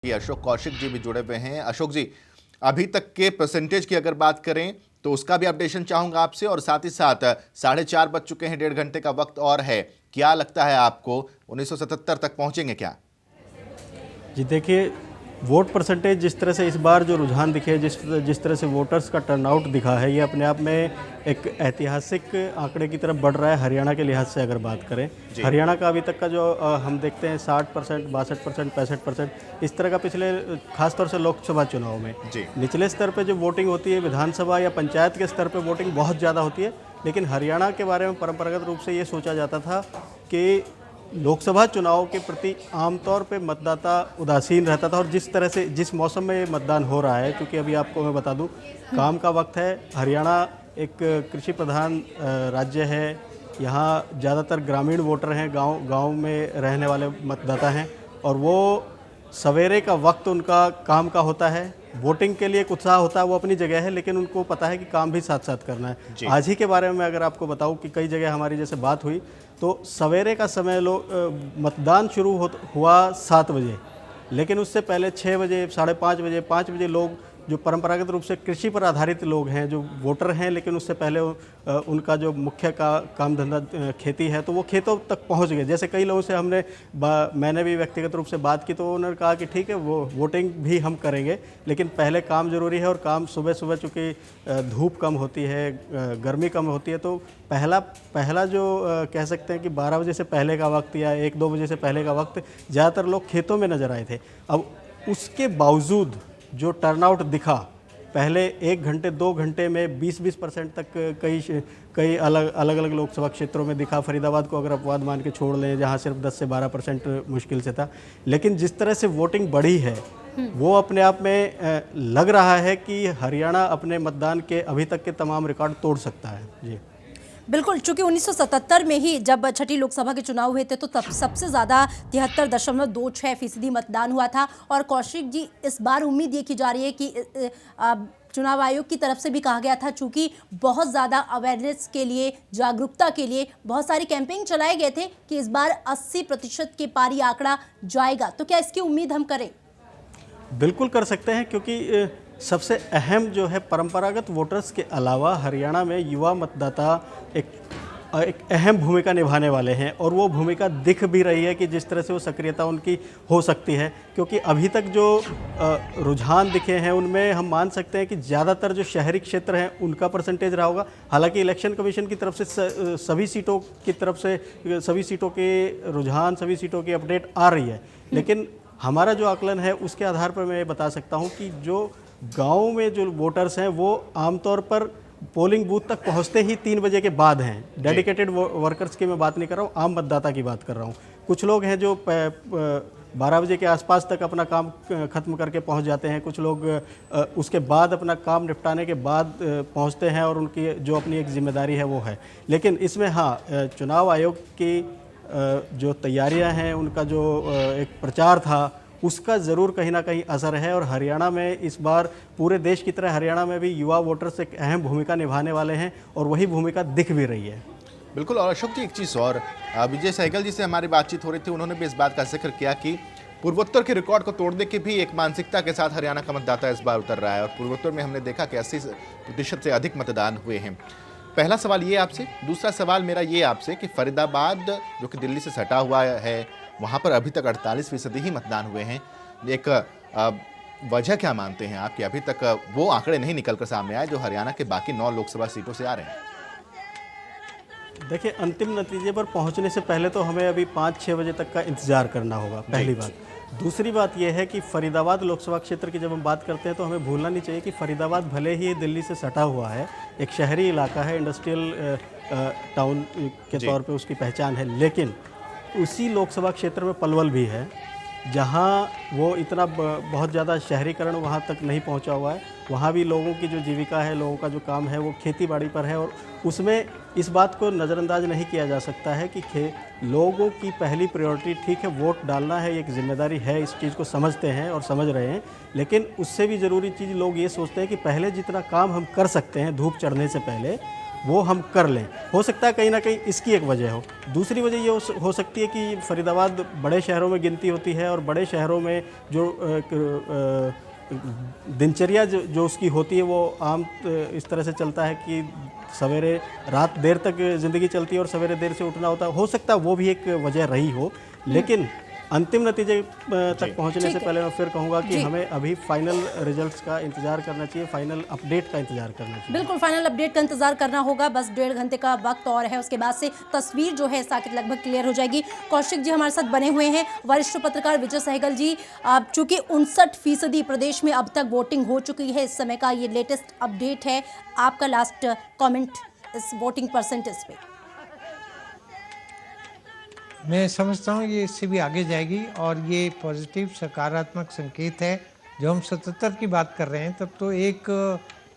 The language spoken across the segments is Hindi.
ये अशोक कौशिक जी भी जुड़े हुए हैं। अशोक जी, अभी तक के परसेंटेज की अगर बात करें तो उसका भी अपडेशन चाहूंगा आपसे, और साथ ही साथ 4:30 बज चुके हैं, 1.5 घंटे का वक्त और है। क्या लगता है आपको 1977 तक पहुंचेंगे क्या? जी देखिए, वोट परसेंटेज जिस तरह से इस बार जो रुझान दिखे, जिस तरह से वोटर्स का टर्नआउट दिखा है, ये अपने आप में एक ऐतिहासिक आंकड़े की तरफ बढ़ रहा है। हरियाणा के लिहाज से अगर बात करें, जी। हरियाणा का अभी तक का जो हम देखते हैं 60%, 62%, 65%, इस तरह का पिछले खासतौर से लोकसभा चुनाव में जी। निचले स्तर पे जो वोटिंग होती है, विधानसभा या पंचायत के स्तर पे वोटिंग बहुत ज़्यादा होती है। लेकिन हरियाणा के बारे में परंपरागत रूप से ये सोचा जाता था कि लोकसभा चुनाव के प्रति आमतौर पे मतदाता उदासीन रहता था, और जिस तरह से जिस मौसम में ये मतदान हो रहा है, क्योंकि अभी आपको मैं बता दूं, काम का वक्त है। हरियाणा एक कृषि प्रधान राज्य है। यहाँ ज़्यादातर ग्रामीण वोटर हैं, गांव में रहने वाले मतदाता हैं, और वो सवेरे का वक्त उनका काम का होता है। वोटिंग के लिए एक उत्साह होता है, वो अपनी जगह है, लेकिन उनको पता है कि काम भी साथ साथ करना है। आज ही के बारे में अगर आपको बताऊं कि कई जगह हमारी जैसे बात हुई, तो सवेरे का समय मतदान शुरू हुआ 7 बजे, लेकिन उससे पहले 6 बजे, 5:30 बजे, 5 बजे लोग जो परंपरागत रूप से कृषि पर आधारित लोग हैं, जो वोटर हैं, लेकिन उससे पहले उनका जो मुख्य काम धंधा खेती है, तो वो खेतों तक पहुंच गए। जैसे कई लोगों से मैंने भी व्यक्तिगत रूप से बात की, तो उन्होंने कहा कि ठीक है, वो वोटिंग भी हम करेंगे, लेकिन पहले काम ज़रूरी है। और काम सुबह सुबह, चूँकि धूप कम होती है, गर्मी कम होती है, तो पहला जो कह सकते हैं कि 12 बजे से पहले का वक्त या 1-2 बजे से पहले का वक्त ज़्यादातर लोग खेतों में नज़र आए थे। अब उसके बावजूद जो टर्नआउट दिखा, पहले 1 घंटे 2 घंटे में 20% तक कई अलग लोकसभा क्षेत्रों में दिखा। फरीदाबाद को अगर अपवाद मान के छोड़ लें, जहां सिर्फ 10 से 12% मुश्किल से था, लेकिन जिस तरह से वोटिंग बढ़ी है, वो अपने आप में लग रहा है कि हरियाणा अपने मतदान के अभी तक के तमाम रिकॉर्ड तोड़ सकता है। जी बिल्कुल, चूंकि 1977 में ही जब छठी लोकसभा के चुनाव हुए थे, तो तब सबसे ज़्यादा 73.26% मतदान हुआ था। और कौशिक जी, इस बार उम्मीद ये की जा रही है कि चुनाव आयोग की तरफ से भी कहा गया था, चूंकि बहुत ज़्यादा अवेयरनेस के लिए, जागरूकता के लिए बहुत सारी कैंपेन चलाए गए थे कि इस बार 80% के पार ये आंकड़ा जाएगा। तो क्या इसकी उम्मीद हम करें? बिल्कुल कर सकते हैं, क्योंकि सबसे अहम जो है, परंपरागत वोटर्स के अलावा हरियाणा में युवा मतदाता एक अहम भूमिका निभाने वाले हैं, और वो भूमिका दिख भी रही है कि जिस तरह से वो सक्रियता उनकी हो सकती है। क्योंकि अभी तक जो रुझान दिखे हैं, उनमें हम मान सकते हैं कि ज़्यादातर जो शहरी क्षेत्र हैं, उनका परसेंटेज रहा होगा। हालांकि इलेक्शन कमीशन की तरफ से सभी सीटों की तरफ से सभी सीटों के रुझान, सभी सीटों की अपडेट आ रही है, लेकिन हमारा जो आकलन है, उसके आधार पर मैं ये बता सकता हूँ कि जो गाँव में जो वोटर्स हैं, वो आमतौर पर पोलिंग बूथ तक पहुंचते ही 3 बजे के बाद हैं। डेडिकेटेड वर्कर्स की मैं बात नहीं कर रहा हूँ, आम मतदाता की बात कर रहा हूँ। कुछ लोग हैं जो 12 बजे के आसपास तक अपना काम खत्म करके पहुंच जाते हैं। कुछ लोग उसके बाद अपना काम निपटाने के बाद पहुंचते हैं, और उनकी जो अपनी एक जिम्मेदारी है वो है। लेकिन इसमें हाँ, चुनाव आयोग की जो तैयारियां हैं, उनका जो एक प्रचार था, उसका ज़रूर कहीं ना कहीं असर है। और हरियाणा में इस बार पूरे देश की तरह हरियाणा में भी युवा वोटर्स एक अहम भूमिका निभाने वाले हैं, और वही भूमिका दिख भी रही है। बिल्कुल। और अशोक जी, एक चीज़ और, विजय सहगल जी से हमारी बातचीत हो रही थी, उन्होंने भी इस बात का जिक्र किया कि पूर्वोत्तर के रिकॉर्ड को तोड़ने की भी एक मानसिकता के साथ हरियाणा का मतदाता इस बार उतर रहा है, और पूर्वोत्तर में हमने देखा कि 80% से अधिक मतदान हुए हैं। पहला सवाल ये आपसे। दूसरा सवाल मेरा ये आपसे कि फरीदाबाद, जो कि दिल्ली से सटा हुआ है, वहाँ पर अभी तक 48% ही मतदान हुए हैं। एक वजह क्या मानते हैं आप कि अभी तक वो आंकड़े नहीं निकल कर सामने आए जो हरियाणा के बाकी 9 लोकसभा सीटों से आ रहे हैं? देखिए, अंतिम नतीजे पर पहुंचने से पहले तो हमें अभी 5-6 बजे तक का इंतजार करना होगा, पहली बात। दूसरी बात यह है कि फरीदाबाद लोकसभा क्षेत्र की जब हम बात करते हैं, तो हमें भूलना नहीं चाहिए कि फरीदाबाद भले ही दिल्ली से सटा हुआ है, एक शहरी इलाका है, इंडस्ट्रियल टाउन के तौर पे उसकी पहचान है, लेकिन उसी लोकसभा क्षेत्र में पलवल भी है, जहाँ वो इतना बहुत ज़्यादा शहरीकरण वहाँ तक नहीं पहुँचा हुआ है। वहाँ भी लोगों की जो जीविका है, लोगों का जो काम है, वो खेती बाड़ी पर है, और उसमें इस बात को नज़रअंदाज नहीं किया जा सकता है कि लोगों की पहली प्रायोरिटी, ठीक है, वोट डालना है, एक जिम्मेदारी है, इस चीज़ को समझते हैं और समझ रहे हैं, लेकिन उससे भी ज़रूरी चीज़ लोग ये सोचते हैं कि पहले जितना काम हम कर सकते हैं धूप चढ़ने से पहले, वो हम कर लें। हो सकता है कहीं ना कहीं इसकी एक वजह हो। दूसरी वजह ये हो सकती है कि फरीदाबाद बड़े शहरों में गिनती होती है और बड़े शहरों में जो दिनचर्या जो उसकी होती है वो आम इस तरह से चलता है कि सवेरे रात देर तक ज़िंदगी चलती है और सवेरे देर से उठना होता है। हो सकता है वो भी एक वजह रही हो, लेकिन अंतिम नतीजे तक पहुंचने से पहले मैं फिर कहूंगा कि हमें अभी फाइनल रिजल्ट्स का इंतजार करना चाहिए, फाइनल अपडेट का इंतजार करना चाहिए। बिल्कुल, फाइनल अपडेट का इंतजार करना होगा। बस 1.5 घंटे का वक्त और है, उसके बाद से तस्वीर जो है साकिब लगभग क्लियर हो जाएगी। कौशिक जी हमारे साथ बने हुए हैं, वरिष्ठ पत्रकार विजय सहगल जी। अब चूंकि 59% प्रदेश में अब तक वोटिंग हो चुकी है, इस समय का ये लेटेस्ट अपडेट है। आपका लास्ट कॉमेंट इस वोटिंग परसेंटेज पे? मैं समझता हूँ ये इससे भी आगे जाएगी और ये पॉजिटिव सकारात्मक संकेत है। जो हम 77 की बात कर रहे हैं तब तो एक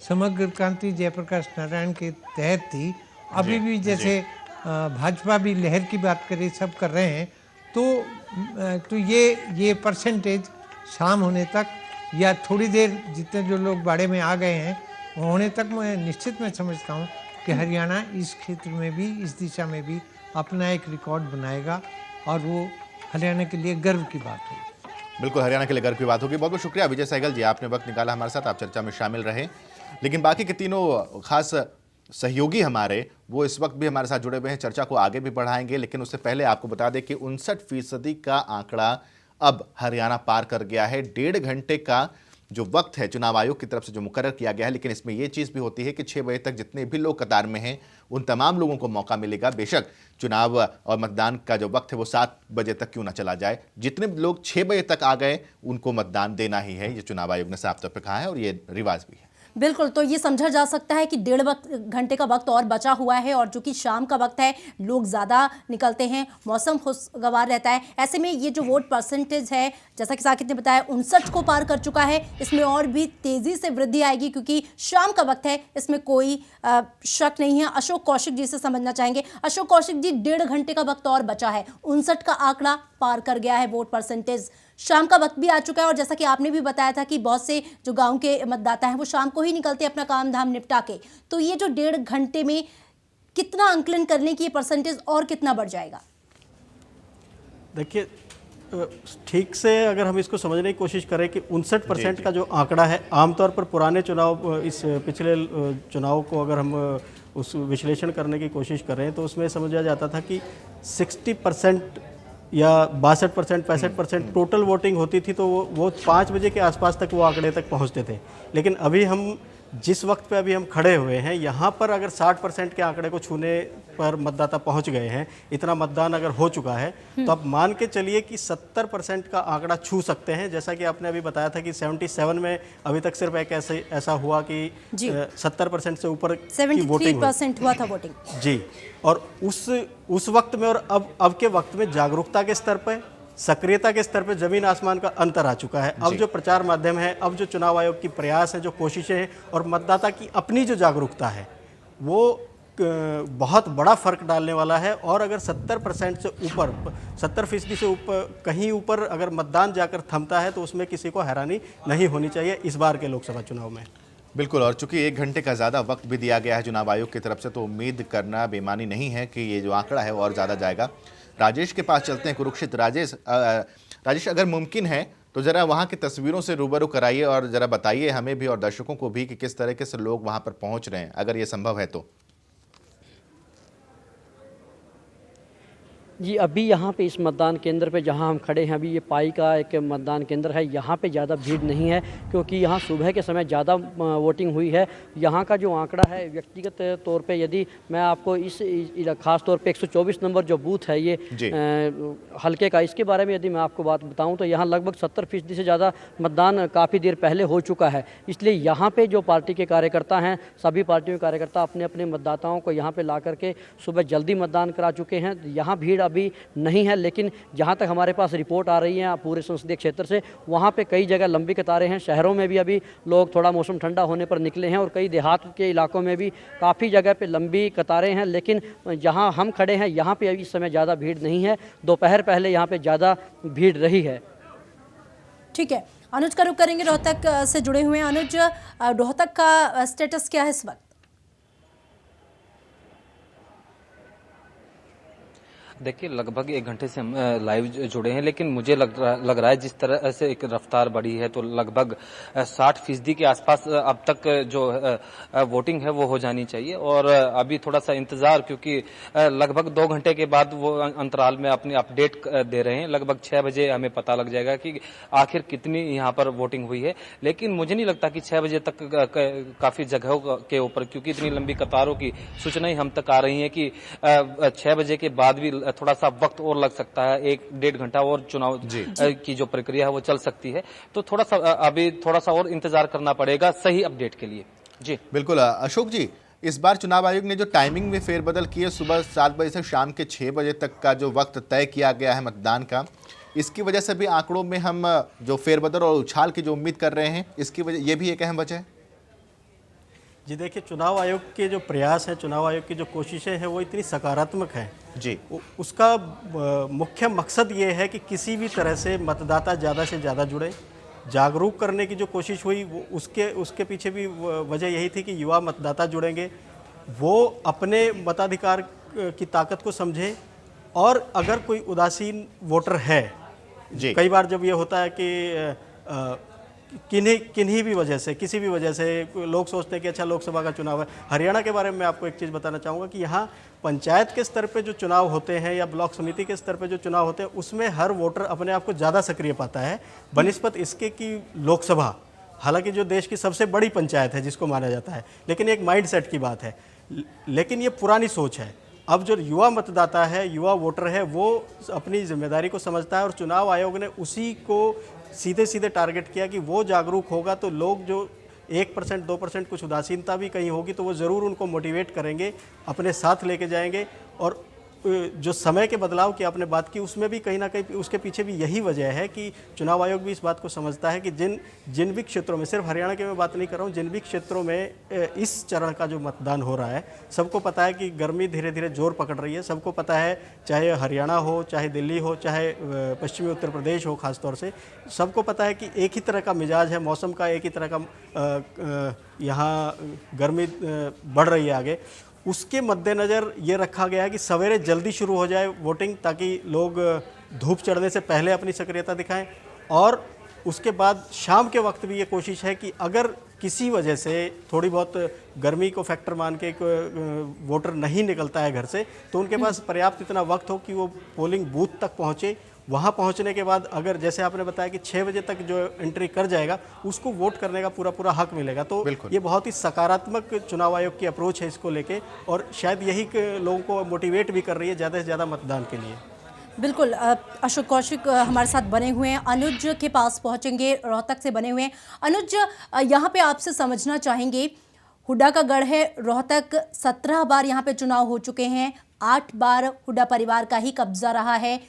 समग्र क्रांति जयप्रकाश नारायण के तहत थी। अभी भी जैसे भाजपा भी लहर की बात करे, सब कर रहे हैं, तो ये परसेंटेज शाम होने तक या थोड़ी देर जितने जो लोग बाड़े में आ गए हैं वो होने तक मैं समझता हूँ कि हरियाणा इस क्षेत्र में भी, इस दिशा में भी अपना एक रिकॉर्ड बनाएगा और वो हरियाणा के लिए गर्व की बात होगी। बिल्कुल, हरियाणा के लिए गर्व की बात होगी। बहुत बहुत शुक्रिया विजय सहगल जी, आपने वक्त निकाला हमारे साथ, आप चर्चा में शामिल रहे। लेकिन बाकी के तीनों खास सहयोगी हमारे वो इस वक्त भी हमारे साथ जुड़े हुए हैं, चर्चा को आगे भी बढ़ाएंगे। लेकिन उससे पहले आपको बता दें कि 59% का आंकड़ा अब हरियाणा पार कर गया है। 1.5 घंटे का जो वक्त है चुनाव आयोग की तरफ से जो मुकर्रर किया गया है, लेकिन इसमें यह चीज़ भी होती है कि 6 बजे तक जितने भी लोग कतार में हैं उन तमाम लोगों को मौका मिलेगा। बेशक चुनाव और मतदान का जो वक्त है वो 7 बजे तक क्यों ना चला जाए, जितने लोग 6 बजे तक आ गए उनको मतदान देना ही है, ये चुनाव आयोग ने साफ तौर पर कहा है और ये रिवाज भी है। बिल्कुल, तो ये समझा जा सकता है कि 1.5 घंटे का वक्त और बचा हुआ है और जो कि शाम का वक्त है, लोग ज़्यादा निकलते हैं, मौसम खुशगवार रहता है। ऐसे में ये जो वोट परसेंटेज है, जैसा कि साकिब ने बताया 59 को पार कर चुका है, इसमें और भी तेज़ी से वृद्धि आएगी क्योंकि शाम का वक्त है, इसमें कोई शक नहीं है। अशोक कौशिक जी से समझना चाहेंगे। अशोक कौशिक जी, 1.5 घंटे का वक्त और बचा है, 59 का आंकड़ा पार कर गया है वोट परसेंटेज, शाम का वक्त भी आ चुका है और जैसा कि आपने भी बताया था कि बहुत से जो गांव के मतदाता हैं वो शाम को ही निकलते हैं अपना काम धाम निपटा के, तो ये जो 1.5 घंटे में कितना आंकलन करने की ये परसेंटेज और कितना बढ़ जाएगा? देखिए, ठीक से अगर हम इसको समझने की कोशिश करें कि 59% का जो आंकड़ा है, आमतौर पर पुराने चुनाव, इस पिछले चुनाव को अगर हम उस विश्लेषण करने की कोशिश कर रहे हैं तो उसमें समझा जाता था कि 60% या 62%, 65% टोटल वोटिंग होती थी, तो वो 5 बजे के आसपास तक वो आंकड़े तक पहुंचते थे। लेकिन अभी हम जिस वक्त पे अभी हम खड़े हुए हैं, यहाँ पर अगर 60% के आंकड़े को छूने पर मतदाता पहुंच गए हैं, इतना मतदान अगर हो चुका है, तो आप मान के चलिए कि 70% का आंकड़ा छू सकते हैं। जैसा कि आपने अभी बताया था कि 77 में अभी तक सिर्फ एक ऐसा हुआ कि 70% से ऊपर की वोटिंग 73% हुआ था वोटिंग जी। और उस वक्त में और अब के वक्त में जागरूकता के स्तर पर, सक्रियता के स्तर पर जमीन आसमान का अंतर आ चुका है। अब जो प्रचार माध्यम है, अब जो चुनाव आयोग की प्रयास है, जो कोशिशें हैं और मतदाता की अपनी जो जागरूकता है, वो बहुत बड़ा फर्क डालने वाला है। और अगर 70% से ऊपर, 70% से ऊपर, कहीं ऊपर अगर मतदान जाकर थमता है तो उसमें किसी को हैरानी नहीं होनी चाहिए इस बार के लोकसभा चुनाव में। बिल्कुल, और चूंकि 1 घंटे का ज़्यादा वक्त भी दिया गया है चुनाव आयोग की तरफ से, तो उम्मीद करना बेमानी नहीं है कि ये जो आंकड़ा है वो और ज़्यादा जाएगा। राजेश के पास चलते हैं, कुरुक्षेत्र। राजेश, अगर मुमकिन है तो ज़रा वहाँ की तस्वीरों से रूबरू कराइए और ज़रा बताइए हमें भी और दर्शकों को भी कि किस तरीके से लोग वहाँ पर पहुँच रहे हैं, अगर ये संभव है तो। जी, अभी यहाँ पे इस मतदान केंद्र पे जहाँ हम खड़े हैं, अभी ये पाई का एक मतदान केंद्र है। यहाँ पे ज़्यादा भीड़ नहीं है क्योंकि यहाँ सुबह के समय ज़्यादा वोटिंग हुई है। यहाँ का जो आंकड़ा है व्यक्तिगत तौर पे, यदि मैं आपको इस खास तौर पे 124 नंबर जो बूथ है ये हल्के का, इसके बारे में यदि मैं आपको बात बताऊँ तो यहाँ लगभग 70% से ज़्यादा मतदान काफ़ी देर पहले हो चुका है। इसलिए यहाँ पर जो पार्टी के कार्यकर्ता हैं, सभी पार्टियों के कार्यकर्ता अपने अपने मतदाताओं को यहाँ पर ला करके सुबह जल्दी मतदान करा चुके हैं। यहाँ भीड़ अभी नहीं है, लेकिन जहाँ तक हमारे पास रिपोर्ट आ रही है पूरे संसदीय क्षेत्र से, वहाँ पे कई जगह लंबी कतारें हैं। शहरों में भी अभी लोग थोड़ा मौसम ठंडा होने पर निकले हैं और कई देहात के इलाकों में भी काफ़ी जगह पे लंबी कतारें हैं। लेकिन जहाँ हम खड़े हैं यहाँ पे अभी इस समय ज़्यादा भीड़ नहीं है। दोपहर पहले यहाँ पे ज़्यादा भीड़ रही है। ठीक है, अनुज का रुख करेंगे, रोहतक से जुड़े हुए हैं। अनुज, रोहतक का स्टेटस क्या है इस वक्त? देखिए, लगभग 1 घंटे से हम लाइव जुड़े हैं, लेकिन मुझे लग रहा है जिस तरह से एक रफ्तार बढ़ी है तो लगभग 60% के आसपास अब तक जो वोटिंग है वो हो जानी चाहिए। और अभी थोड़ा सा इंतजार, क्योंकि लगभग 2 घंटे के बाद वो अंतराल में अपनी अपडेट दे रहे हैं। लगभग 6 बजे हमें पता लग जाएगा कि आखिर कितनी यहाँ पर वोटिंग हुई है। लेकिन मुझे नहीं लगता कि 6 बजे तक काफी जगहों के ऊपर, क्योंकि इतनी लंबी कतारों की सूचनाएं हम तक आ रही हैं कि 6 बजे के बाद भी थोड़ा सा वक्त और लग सकता है, 1-1.5 घंटा और चुनाव की जो प्रक्रिया है वो चल सकती है। तो थोड़ा सा अभी थोड़ा सा और इंतजार करना पड़ेगा सही अपडेट के लिए। जी बिल्कुल अशोक जी, इस बार चुनाव आयोग ने जो टाइमिंग में फेरबदल की है, सुबह 7 बजे से शाम के 6 बजे तक का जो वक्त तय किया गया है मतदान का, इसकी वजह से भी आंकड़ों में हम जो फेरबदल और उछाल की जो उम्मीद कर रहे हैं, इसकी वजह ये भी एक अहम वजह है। जी देखिए, चुनाव आयोग के जो प्रयास हैं, चुनाव आयोग की जो कोशिशें हैं वो इतनी सकारात्मक हैं जी। उसका मुख्य मकसद ये है कि किसी भी तरह से मतदाता ज़्यादा से ज़्यादा जुड़े। जागरूक करने की जो कोशिश हुई वो उसके पीछे भी वजह यही थी कि युवा मतदाता जुड़ेंगे, वो अपने मताधिकार की ताकत को समझें। और अगर कोई उदासीन वोटर है, जी, कई बार जब ये होता है कि किन्हीं भी वजह से, किसी भी वजह से लोग सोचते हैं कि अच्छा लोकसभा का चुनाव है। हरियाणा के बारे में आपको एक चीज़ बताना चाहूँगा कि यहाँ पंचायत के स्तर पे जो चुनाव होते हैं या ब्लॉक समिति के स्तर पे जो चुनाव होते हैं, उसमें हर वोटर अपने आप को ज़्यादा सक्रिय पाता है बनिस्पत इसके कि लोकसभा, हालांकि जो देश की सबसे बड़ी पंचायत है जिसको माना जाता है, लेकिन एक माइंड सेट की बात है। लेकिन ये पुरानी सोच है। अब जो युवा मतदाता है, युवा वोटर है, वो अपनी जिम्मेदारी को समझता है और चुनाव आयोग ने उसी को सीधे सीधे टारगेट किया कि वो जागरूक होगा तो लोग जो 1% 2% कुछ उदासीनता भी कहीं होगी तो वो ज़रूर उनको मोटिवेट करेंगे, अपने साथ लेके जाएंगे। और जो समय के बदलाव की आपने बात की, उसमें भी कहीं ना कहीं उसके पीछे भी यही वजह है कि चुनाव आयोग भी इस बात को समझता है कि जिन भी क्षेत्रों में, सिर्फ हरियाणा की मैं बात नहीं कर रहा हूँ, जिन भी क्षेत्रों में इस चरण का जो मतदान हो रहा है, सबको पता है कि गर्मी धीरे धीरे जोर पकड़ रही है। सबको पता है, चाहे हरियाणा हो, चाहे दिल्ली हो, चाहे पश्चिमी उत्तर प्रदेश हो, ख़ासतौर से सबको पता है कि एक ही तरह का मिजाज है, मौसम का एक ही तरह का यहाँ गर्मी बढ़ रही है आगे। उसके मद्देनज़र ये रखा गया है कि सवेरे जल्दी शुरू हो जाए वोटिंग, ताकि लोग धूप चढ़ने से पहले अपनी सक्रियता दिखाएं। और उसके बाद शाम के वक्त भी ये कोशिश है कि अगर किसी वजह से थोड़ी बहुत गर्मी को फैक्टर मान के वोटर नहीं निकलता है घर से, तो उनके पास पर्याप्त इतना वक्त हो कि वो पोलिंग बूथ तक पहुँचे। वहाँ पहुँचने के बाद अगर जैसे आपने बताया कि 6 बजे तक जो एंट्री कर जाएगा, उसको वोट करने का पूरा हक मिलेगा। तो ये बहुत ही सकारात्मक चुनाव आयोग की अप्रोच है इसको लेके, और शायद यही लोगों को मोटिवेट भी कर रही है ज़्यादा से ज़्यादा मतदान के लिए। बिल्कुल। अशोक कौशिक हमारे साथ बने हुए हैं, अनुज के पास पहुंचेंगे, रोहतक से बने हुए हैं। अनुज, यहाँ पे आपसे समझना चाहेंगे, हुड्डा का गढ़ है रोहतक, 17 बार यहाँ पे चुनाव हो चुके हैं, 8 बार हुड्डा परिवार का ही कब्जा रहा है।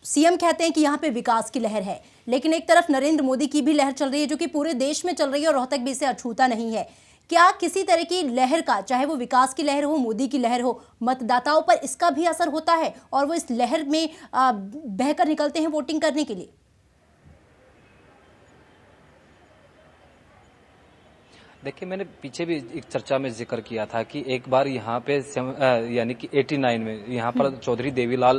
सीएम कहते हैं कि यहाँ पे विकास की लहर है, लेकिन एक तरफ नरेंद्र मोदी की भी लहर चल रही है जो कि पूरे देश में चल रही है और रोहतक भी इसे अछूता नहीं है। क्या किसी तरह की लहर का, चाहे वो विकास की लहर हो, मोदी की लहर हो, मतदाताओं पर इसका भी असर होता है और वो इस लहर में बहकर निकलते हैं वोटिंग करने के लिए? देखिए, मैंने पीछे भी एक चर्चा में जिक्र किया था कि एक बार यहाँ पे यानी कि 89 में यहाँ पर चौधरी देवीलाल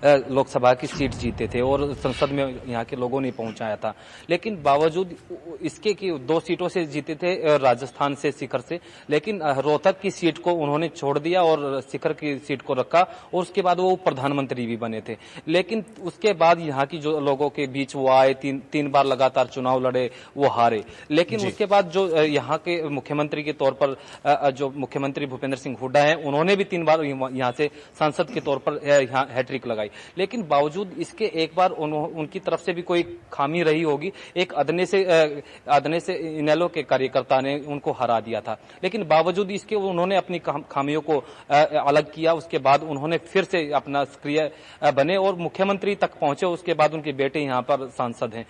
लोकसभा की सीट जीते थे और संसद में यहाँ के लोगों ने पहुंचाया था। लेकिन बावजूद इसके कि 2 सीटों से जीते थे, राजस्थान से, शिखर से, लेकिन रोहतक की सीट को उन्होंने छोड़ दिया और शिखर की सीट को रखा, और उसके बाद वो प्रधानमंत्री भी बने थे। लेकिन उसके बाद यहाँ की जो लोगों के बीच वो आए, तीन बार लगातार चुनाव लड़े, वो हारे। लेकिन उसके बाद जो यहाँ के मुख्यमंत्री के तौर पर जो मुख्यमंत्री भूपेंद्र सिंह हुड्डा हैं, उन्होंने भी 3 बार यहाँ से सांसद के तौर पर यहाँ हैट्रिक लगाई। लेकिन बावजूद इसके एक बार उनकी तरफ से भी कोई खामी रही होगी, एक अदने से इनेलो के कार्यकर्ता ने उनको हरा दिया था। लेकिन बावजूद इसके उन्होंने अपनी खामियों को अलग किया। उसके बाद उन्होंने फिर से अपना सक्रिय बने और मुख्यमंत्री तक पहुंचे। उसके बाद उनके बेटे यहाँ पर सांसद हैं।